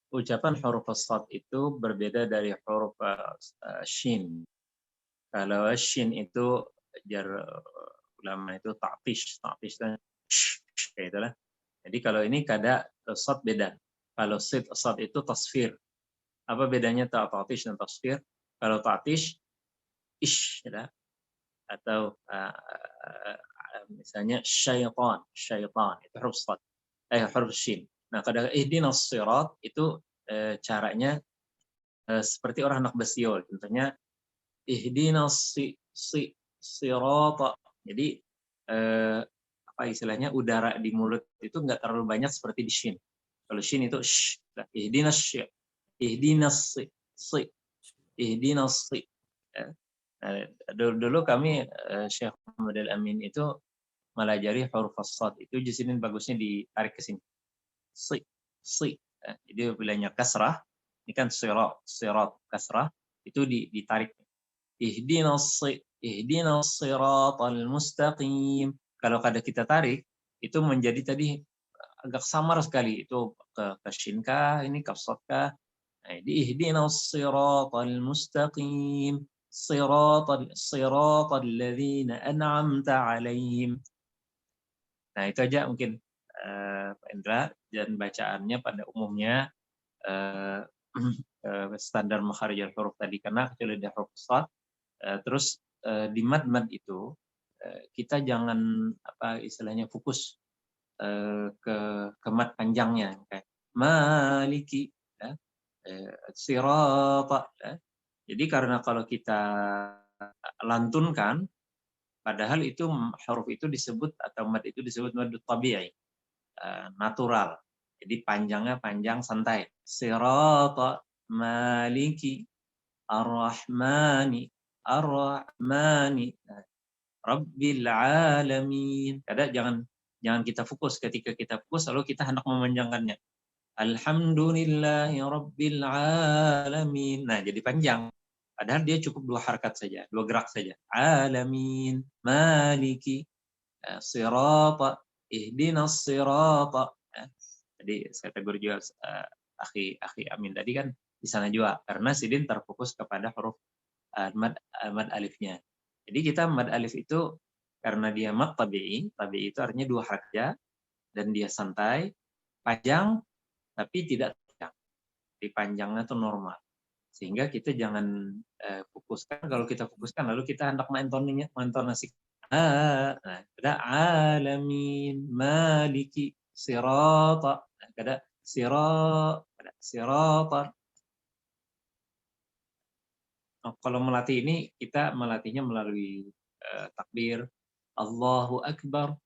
Ucapan huruf as-sad itu berbeda dari huruf shin. Kalau shin itu ulama itu ta'tish dan kayak itulah. Jadi kalau ini kada sad beda. Kalau sad itu tasfir. Apa bedanya ta'tish dan tasfir? Kalau ta'tish ish ya. Atau misalnya syaitan itu huruf sad. Huruf shin. Nah, kadang ihdinas sirat itu caranya seperti orang anak besiol. Contohnya ihdinas sirata. Jadi apa istilahnya udara di mulut itu enggak terlalu banyak seperti di shin. Kalau shin itu ihdinas dulu kami Syekh Muhammad Al-Amin itu melajari huruf as-sad itu di sini bagusnya ditarik ke sini. Jadi bilanya kasrah, ini kan sirat kasrah itu ditarik. Ihdinas siratal mustaqim. Kalau kada kita tarik itu menjadi tadi agak samar sekali, itu ke shin kah, ini ke sad kah. Nah, di ihdinas siratal mustaqim. Siratal ladzina an'amta 'alaihim. Nah, itu aja mungkin Pak Indra, dan bacaannya pada umumnya standar makharijul huruf tadi, karena kecuali ada huruf shad. Terus di mad itu kita jangan apa istilahnya fokus ke mad panjangnya kayak maliki ya, sirata ya. Jadi karena kalau kita lantunkan, padahal itu huruf itu disebut atau mad itu disebut mad tabi'i. natural. Jadi panjangnya panjang santai. Sirata maliki ar-rahmani ar-rahmani rabbil alamin. Kadang jangan kita fokus. Ketika kita fokus lalu kita hendak memanjangkannya. Alhamdulillahi rabbil alamin. Nah, jadi panjang. Padahal dia cukup 2 harakat saja, 2 gerak saja. Alamin, maliki, sirata, ihdinas sirata. Jadi saya tegur juga akhi Amin tadi kan di sana juga karena Sidin terfokus kepada huruf mad alifnya. Jadi kita mad alif itu karena dia mad tabi'i itu artinya 2 harakat dan dia santai, panjang tapi tidak panjang. Di panjangnya itu normal. Sehingga kita jangan fokuskan, kalau kita fokuskan lalu kita hendak mengintonasi. Nah, ada alamin, maliki, sirata, ada sirata. Kalau melatih ini kita melatihnya melalui takbir Allahu Akbar.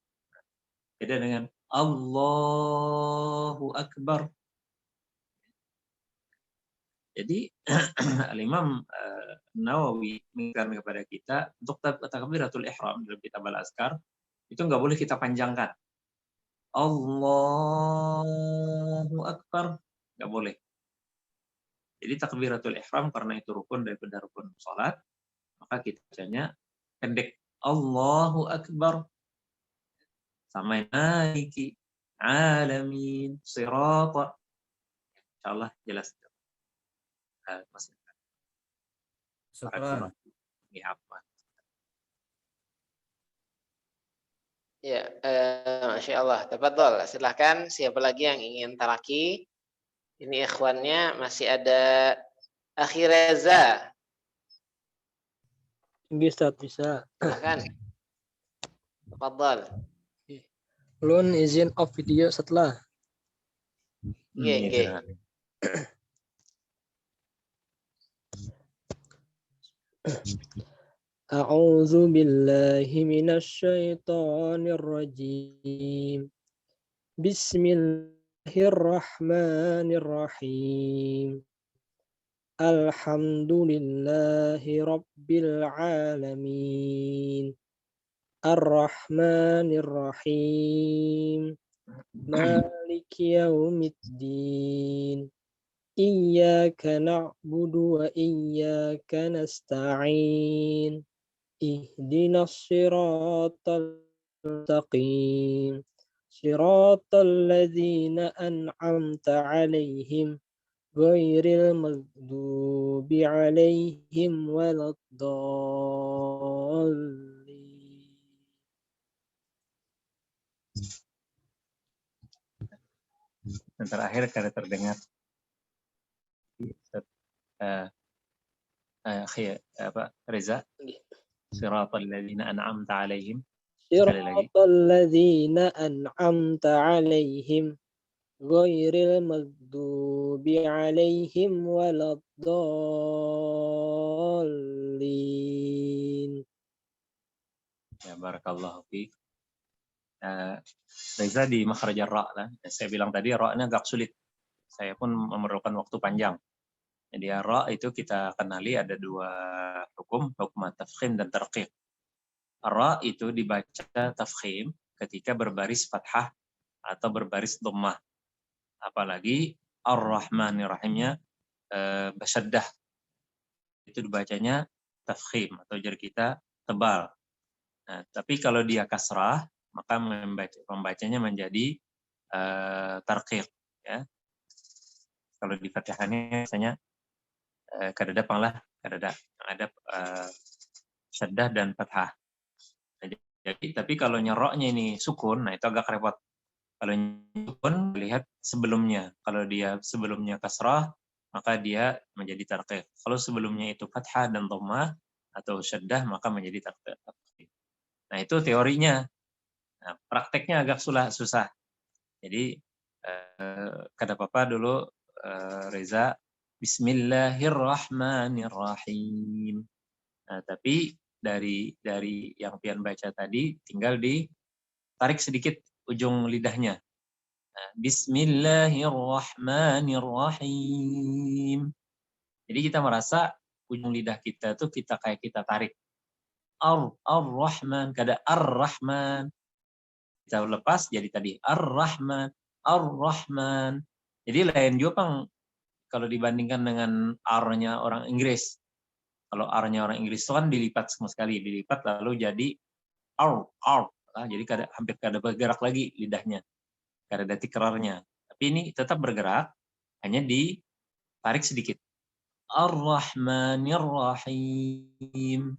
Beda dengan Allahu Akbar. Jadi Al-Imam Nawawi mengingatkan kepada kita untuk takbiratul ihram dalam kitab Al-Azkar itu nggak boleh kita panjangkan. Allahu Akbar nggak boleh. Jadi takbiratul ihram karena itu rukun daripada rukun salat, maka kita bacanya pendek. Allahu Akbar. Sama naiki alamin sirata. Insyaallah jelas. Syukran. Ya, Masya Allah. Tafadhol. Silahkan siapa lagi yang ingin talaki. Ini ikhwannya masih ada Akhi Reza. Bisa, bisa. Silahkan. Tafadhol. Ulun izin off video setelah. Iya. A'udzu billahi minasy syaithanir rajim. Bismillahirrahmanirrahim. Alhamdulillahi rabbil alamin. Ar-Rahmanir-Rahim. Maliki yaumiddin. Iyyaka na'budu wa iyyaka nasta'in. Ihdinas siratal mustaqim. Siratal ladzina an'amta 'alaihim ghairil maghdubi 'alaihim waladdallin. Dan terakhir kada terdengar Reza. Siratal ladzina an'amta 'alaihim. Siratal ladzina an'amta 'alaihim ghairil maghdubi 'alaihim waladdallin. Ya, barakallahu fiik. Reza di makhraj ra lah. Saya bilang tadi ra-nya agak sulit. Saya pun memerlukan waktu panjang. Jadi ra itu kita kenali ada 2 hukum tafkhim dan tarqiq. Ra itu dibaca tafkhim ketika berbaris fathah atau berbaris dhammah. Apalagi Ar-Rahmanir-Rahimnya basyaddah. Itu dibacanya tafkhim atau jar kita tebal. Nah, tapi kalau dia kasrah maka membacanya menjadi tarqiq ya. Kalau di Fatihahnya biasanya kadada panglah, kadada ada syaddah dan fathah. Jadi tapi kalau nyeroknya ini sukun, nah itu agak repot. Kalau sukun lihat sebelumnya. Kalau dia sebelumnya kasrah, maka dia menjadi tarqiq. Kalau sebelumnya itu fathah dan dhammah atau syaddah, maka menjadi tarqiq. Nah, itu teorinya. Nah, prakteknya agak susah. Jadi kada apa-apa dulu Reza, Bismillahirrahmanirrahim. Nah, tapi dari yang pian baca tadi tinggal ditarik sedikit ujung lidahnya. Nah, Bismillahirrahmanirrahim. Jadi kita merasa ujung lidah kita tuh kita tarik. Ar-Rahman, kada Ar-Rahman. Kita lepas jadi tadi Ar-Rahman, Ar-Rahman. Jadi lain juga Bang kalau dibandingkan dengan R-nya orang Inggris. Kalau R-nya orang Inggris itu kan dilipat sama sekali, dilipat lalu jadi R. Nah, jadi hampir kada bergerak lagi lidahnya. Kada ada tikrarnya. Tapi ini tetap bergerak, hanya ditarik sedikit. Ar-Rahmanir-Rahim.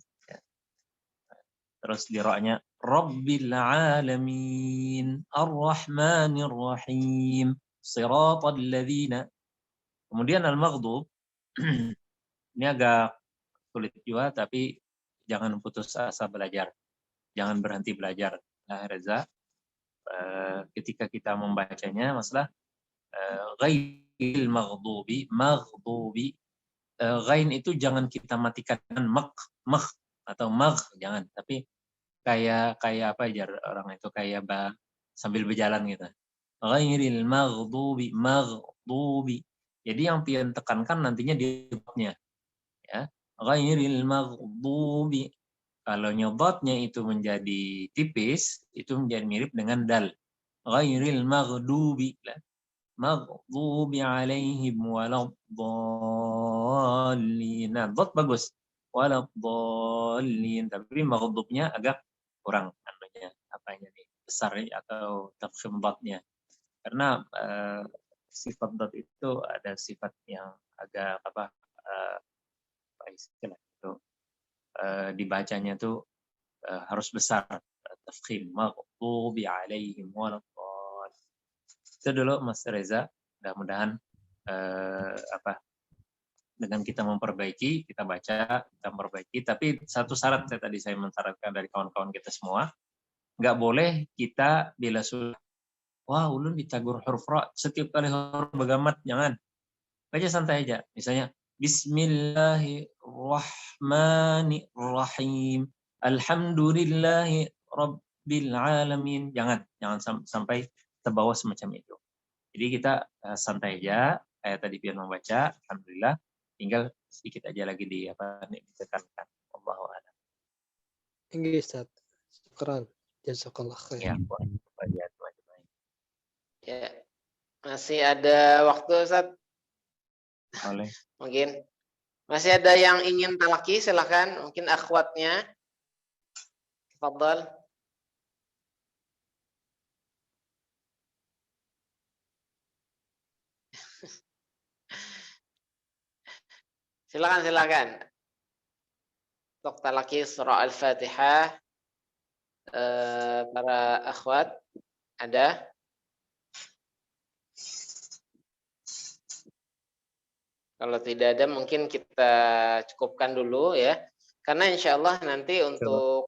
Terus di ra-nya Rabbil Alamin, Ar-Rahmanir-Rahim, Siratal ladzina. Kemudian al-maghdub ini agak sulit juga, tapi jangan putus asa belajar. Jangan berhenti belajar. Nah, Reza, ketika kita membacanya, masalah ghairil maghdubi, ghain itu jangan kita matikan mak atau jangan, tapi kayak apa aja orang itu kayak sambil berjalan gitu. Ghairil maghdubi. Jadi yang pian tekankan nantinya di dotnya. Ya. Ghairil maghdubi. Kalau nyodotnya itu menjadi tipis, itu menjadi mirip dengan dal. Ghairil maghdubi. Maghdubi alaihim waladdallin. Nah, dot bagus. Waladdallin. Tapi maghdubnya agak kurang apanya nih, besar atau tafkhim dotnya. Karena sifat dot itu ada sifat yang agak apa istilah itu dibacanya tuh harus besar, tafkhim, maghdubi alaihim waladdallin. Itu dulu Mas Reza, mudah-mudahan dengan kita memperbaiki, kita baca, kita memperbaiki, tapi satu syarat saya mensyaratkan dari kawan-kawan kita semua, nggak boleh kita bila sudah wah, ulun ditagur huruf ra, setiap kali huruf begamat, jangan. Baca santai aja. Misalnya, Bismillahirrahmanirrahim. Alhamdulillahi Rabbil Alamin. Jangan sampai terbawa semacam itu. Jadi kita santai aja, kayak tadi Pian membaca, Alhamdulillah, tinggal sedikit aja lagi ditekankan. Allahu a'lam. Inggris, Ustaz. Syukran. Jazakallah khair. Ya, Ya, masih ada waktu Ustaz? boleh. Mungkin masih ada yang ingin talaki, silakan. Mungkin akhwatnya. Tafadhal. Silakan. Untuk talaki surah Al-Fatihah, para akhwat ada? Kalau tidak ada mungkin kita cukupkan dulu ya. Karena insya Allah nanti untuk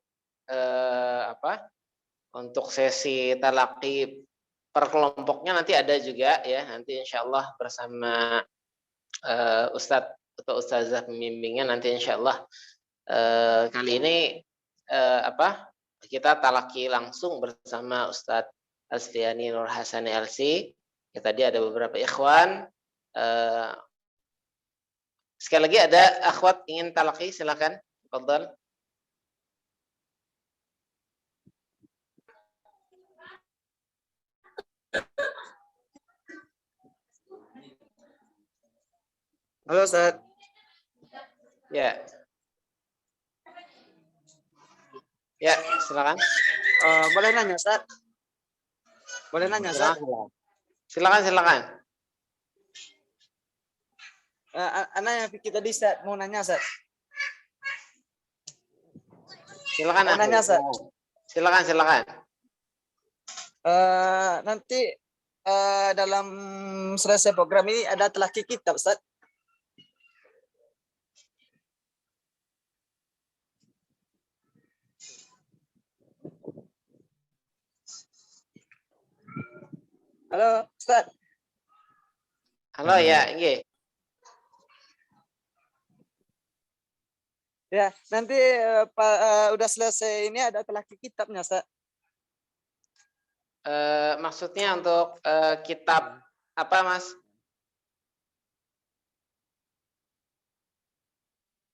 untuk sesi talaki per kelompoknya nanti ada juga ya. Nanti insya Allah bersama Ustadz atau Ustazah pembimbingnya nanti insya Allah kali ini kita talaki langsung bersama Ustadz Asfiani Nur Hasani LC. Ya, tadi ada beberapa ikhwan. Sekali lagi ada akhwat ingin talaki, silakan. Tafadhal. Halo Ustaz. Ya. Ya, silakan. Boleh nanya Ustaz? Boleh nanya Ustaz? Silakan. Anak yang kita tadi Ustaz mau nanya Ustaz. Silakan. Mau nanya Ustaz. Silakan. Nanti dalam selesai program ini ada telaki kitab Ustaz. Halo Ustaz. Halo ya, nggih. Ya, nanti udah selesai ini ada telaki kitabnya Ustaz. Maksudnya untuk kitab apa, Mas?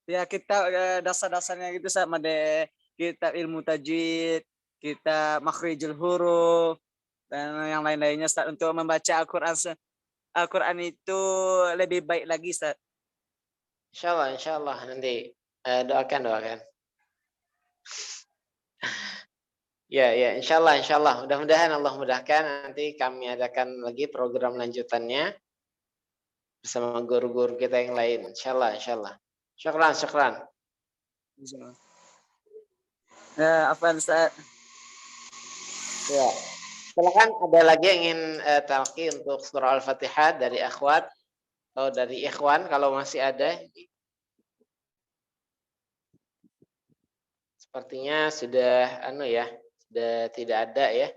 Ya kita dasar-dasarnya gitu sama deh, kitab ilmu tajwid, kita makhrijul huruf dan yang lain-lainnya Ustaz, untuk membaca Al-Qur'an itu lebih baik lagi Ustaz. Insya Allah nanti doakan. Ya, insya Allah. Mudah-mudahan Allah mudahkan. Nanti kami adakan lagi program lanjutannya bersama guru-guru kita yang lain. Insya Allah. Syukran. Ya, apa Ustaz? Ya. Silakan, ada lagi yang ingin talqi untuk surah Al-Fatihah dari akhwat atau dari ikhwan kalau masih ada. Sepertinya sudah sudah tidak ada ya.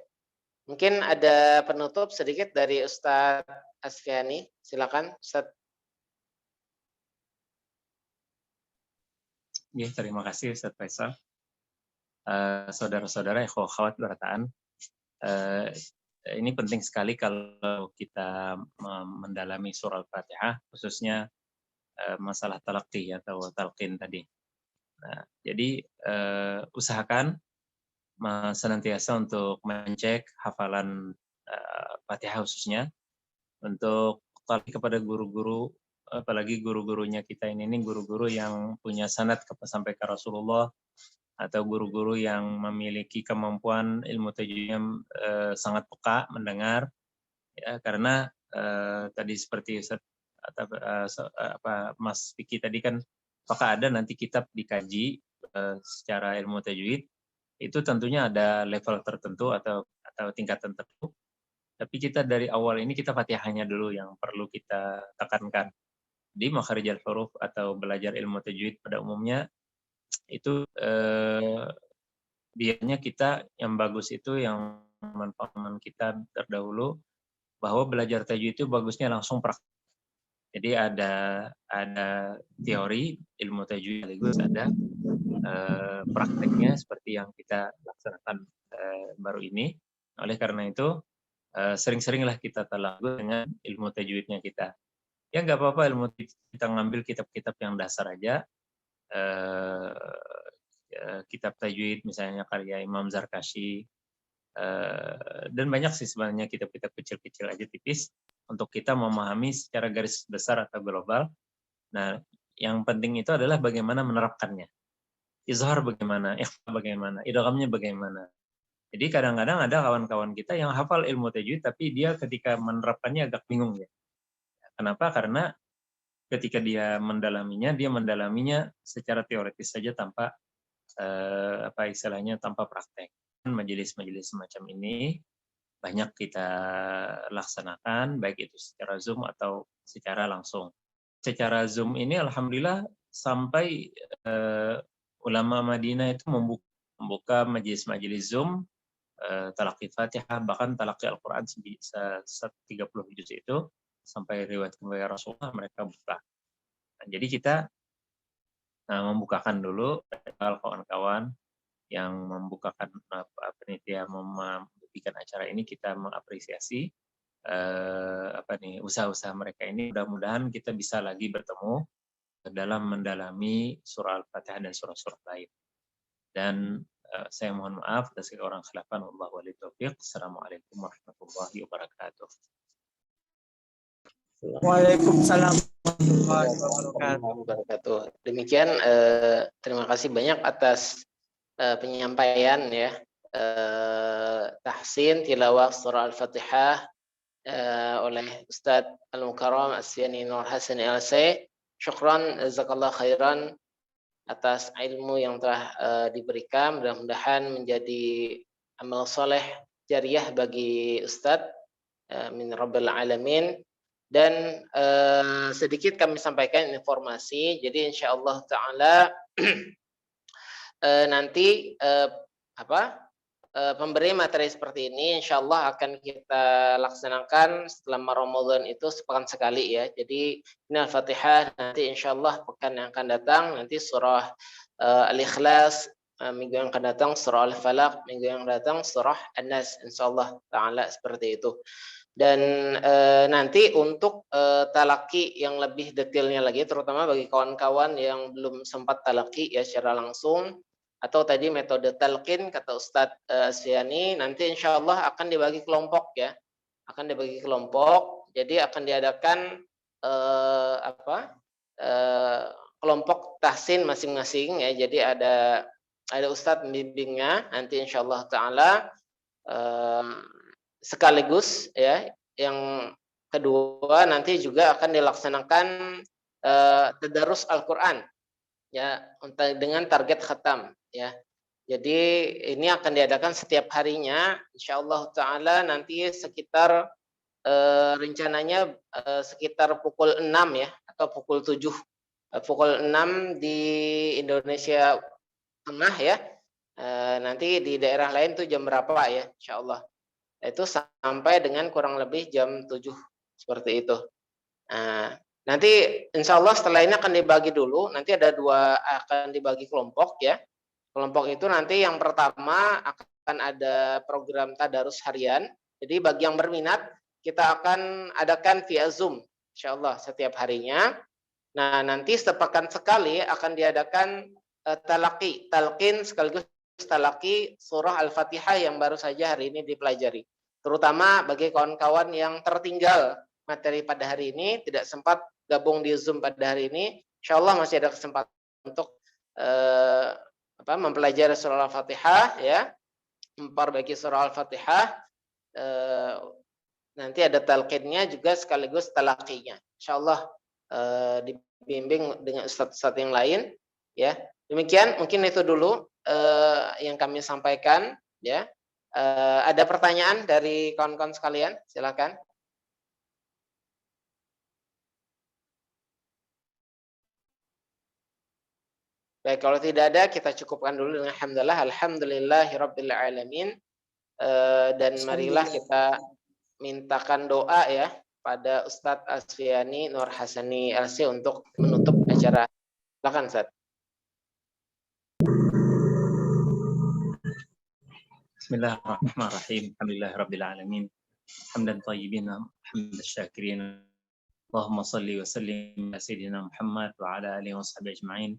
Mungkin ada penutup sedikit dari Ustadz Asfiani. Silakan Ustadz. Ya, terima kasih Ustadz Faisal. Saudara-saudara akhwat berataan, ini penting sekali kalau kita mendalami surah Al-Fatihah, khususnya masalah talaqi atau talqin tadi. Nah, jadi usahakan senantiasa untuk mencek hafalan Fatihah khususnya, untuk talqi kepada guru-guru, apalagi guru-gurunya kita ini guru-guru yang punya sanad sampai ke Rasulullah, atau guru-guru yang memiliki kemampuan ilmu tajwidnya sangat peka mendengar, ya, karena tadi seperti Mas Vicky tadi kan, apakah ada nanti kitab dikaji secara ilmu tajwid, itu tentunya ada level tertentu atau tingkat tertentu. Tapi kita dari awal ini kita Fatihahnya dulu yang perlu kita tekankan. Di makharijul huruf atau belajar ilmu tajwid pada umumnya itu biasanya kita yang bagus itu yang pemahaman kita terdahulu bahwa belajar tajwid itu bagusnya langsung praktik. Jadi ada teori ilmu tajwid, sekaligus ada prakteknya seperti yang kita laksanakan baru ini. Oleh karena itu sering-seringlah kita talaqqi dengan ilmu tajwidnya kita. Ya nggak apa-apa ilmu kita ngambil kitab-kitab yang dasar aja. Kitab tajwid misalnya karya Imam Zarkashi, dan banyak sih sebenarnya kitab-kitab kecil-kecil aja tipis untuk kita memahami secara garis besar atau global. Nah, yang penting itu adalah bagaimana menerapkannya. Izhar bagaimana, ikhfa bagaimana, idghamnya bagaimana. Jadi kadang-kadang ada kawan-kawan kita yang hafal ilmu tajwid tapi dia ketika menerapkannya agak bingung ya. Kenapa? Karena ketika dia mendalaminya secara teoritis saja tanpa tanpa praktek. Majelis-majelis semacam ini banyak kita laksanakan, baik itu secara Zoom atau secara langsung. Secara Zoom ini alhamdulillah sampai ulama Madinah itu membuka majelis-majelis Zoom talaqi Fatihah, bahkan talaqi Al-Quran 30 juz itu sampai riwayat kepada Rasulullah mereka buka. Nah, jadi kita membukakan dulu kawan-kawan yang membukakan panitia membuat acara ini, kita mengapresiasi usaha-usaha mereka ini. Mudah-mudahan kita bisa lagi bertemu dalam mendalami surah Al-Fatihah dan surah-surah lain. Dan saya mohon maaf atas segala orang khilafan. Wallahu a'lam bishawab. Assalamualaikum warahmatullahi wabarakatuh. Waalaikumsalam warahmatullahi wabarakatuh. Demikian terima kasih banyak atas penyampaian ya, tahsin tilawah surah Al-Fatihah oleh Ustadz Al-Mukarram Asfiani Nur Hasan LC. Syukran, jazakallah khairan atas ilmu yang telah diberikan. Mudah-mudahan menjadi amal soleh jariah bagi Ustadz min Rabbil Alamin. Dan sedikit kami sampaikan informasi. Jadi insyaallah ta'ala nanti pemberi materi seperti ini insyaallah akan kita laksanakan selama Ramadan itu sepekan sekali ya. Jadi ini Al-Fatihah, nanti insyaallah pekan yang akan datang nanti surah Al-Ikhlas minggu yang akan datang surah Al-Falaq, minggu yang datang surah An-Nas, insyaallah taala seperti itu. Dan nanti untuk talaki yang lebih detailnya lagi, terutama bagi kawan-kawan yang belum sempat talaki ya secara langsung, atau tadi metode talqin kata Ustadz Asfiani, nanti insya Allah akan dibagi kelompok ya, akan dibagi kelompok. Jadi akan diadakan kelompok tahsin masing-masing ya. Jadi ada Ustadz membimbingnya nanti insya Allah taala. Sekaligus ya, yang kedua nanti juga akan dilaksanakan tadarus Al-Qur'an ya, dengan target khatam ya. Jadi ini akan diadakan setiap harinya insyaallah taala, nanti sekitar rencananya sekitar pukul 6 ya, atau pukul 7, pukul 6 di Indonesia Tengah ya. Nanti di daerah lain tuh jam berapa ya insyaallah. Itu sampai dengan kurang lebih jam 7 seperti itu. Nah, nanti insya Allah setelah ini akan dibagi dulu, nanti ada akan dibagi kelompok ya. Kelompok itu nanti yang pertama akan ada program tadarus harian. Jadi bagi yang berminat kita akan adakan via Zoom insya Allah setiap harinya. Nah, nanti sepekan sekali akan diadakan talqin sekaligus talaki surah Al-Fatihah yang baru saja hari ini dipelajari. Terutama bagi kawan-kawan yang tertinggal materi pada hari ini, tidak sempat gabung di Zoom pada hari ini, insya Allah masih ada kesempatan untuk mempelajari surah Al-Fatihah ya, memperbaiki surah Al-Fatihah. Nanti ada talqinnya juga sekaligus talaqinya. Insya Allah dibimbing dengan ustadz-ustadz yang lain ya. Demikian mungkin itu dulu yang kami sampaikan ya. Ada pertanyaan dari kawan-kawan sekalian? Silakan. Baik, kalau tidak ada kita cukupkan dulu dengan alhamdulillahirabbil alamin. Dan marilah kita mintakan doa ya pada Ustadz Asfiani Nur Hasani LC untuk menutup acara. Silakan Ustadz. Bismillahirrahmanirrahim. Alhamdulillahirabbil alamin. Hamdan thayyibin hamdan syakirin. Allahumma shalli wa sallim ala sayyidina Muhammad wa ala alihi wa sahbihi ajma'in.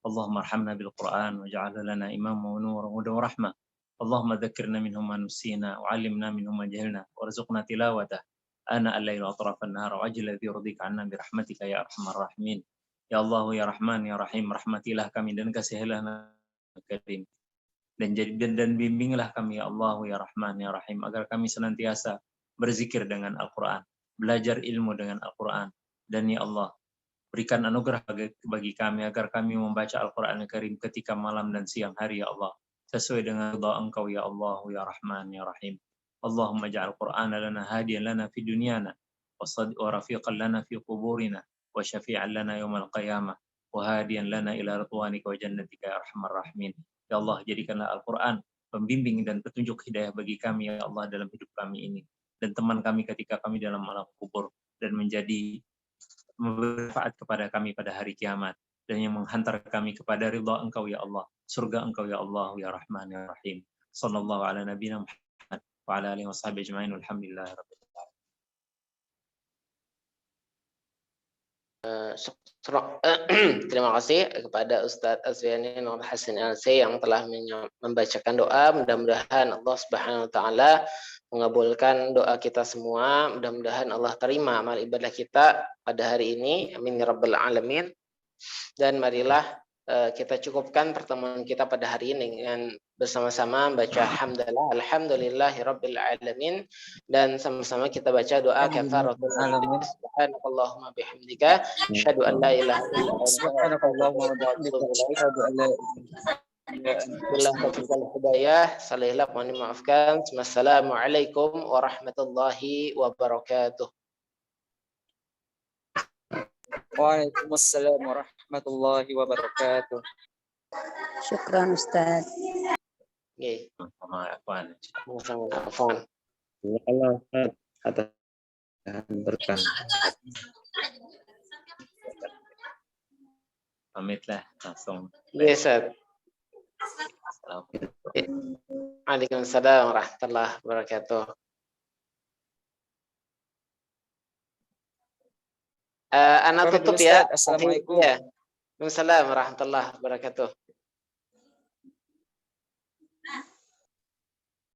Allahumma arhamna bil Qur'an waj'alhu lana imaman wa nuran wa hudan wa rahmah. Allahumma dzakkirna minhu ma nusina wa 'allimna minhu ma jahilna warzuqna tilawatah ana al-laili wa atrafan nahar wa ajil ladzi yurdika 'anna bi rahmatika ya arhamar rahimin. Ya Allah ya Rahman ya Rahim, rahmatilah kami dan kasihilah Karim. Dan bimbinglah kami ya Allah ya Rahman ya Rahim, agar kami senantiasa berzikir dengan Al-Quran, belajar ilmu dengan Al-Quran. Dan ya Allah, berikan anugerah bagi kami agar kami membaca Al-Quran Al-Karim ketika malam dan siang hari ya Allah, sesuai dengan ridha Engkau ya Allah ya Rahman ya Rahim. Allahumma ja'al Qur'ana lana hadiyan lana fi dunyana wa rafiqan lana fi quburina wa syafi'an lana yawmal qiyamah wa hadiyan lana ila ridwanika wa jannatika ya Arhamar Rahimin. Ya Allah, jadikanlah Al-Quran pembimbing dan petunjuk hidayah bagi kami ya Allah dalam hidup kami ini, dan teman kami ketika kami dalam alam kubur, dan menjadi bermanfaat kepada kami pada hari kiamat, dan yang menghantar kami kepada ridha Engkau ya Allah, surga Engkau ya Allah ya Rahman ya Rahim. Sallallahu ala nabiyina Muhammad wa ala alihi wa sahbihi ajma'in. Alhamdulillah rabbil alamin. Terima kasih kepada Ustadz Asfiani Nur Hasan LC yang telah membacakan doa. Mudah-mudahan Allah Subhanahu wa taala mengabulkan doa kita semua. Mudah-mudahan Allah terima amal ibadah kita pada hari ini. Amin ya rabbal alamin. Dan marilah kita cukupkan pertemuan kita pada hari ini dengan bersama-sama baca hamdalah alhamdulillahirabbil alamin, dan sama-sama kita baca doa kafaratul majlis. Subhanakallahumma bihamdika asyhadu an la ilaha illa anta subhanakallahumma wa bihamdika asyhadu an la ilaha illa anta mohon dimaafkan. Wassalamualaikum warahmatullahi wabarakatuh. Waalaikumsalam warahmatullahi wabarakatuh. Syukran Ustaz. Nggih. Afwan. Afwan. Allah atas berkah. Pamitlah langsung. Yes, Ustaz. Waalaikumsalam warahmatullahi wabarakatuh. Anak Pamit tutup dulu, ya. Ustaz. Assalamualaikum. Ya. Waalaikumsalam warahmatullahi wabarakatuh.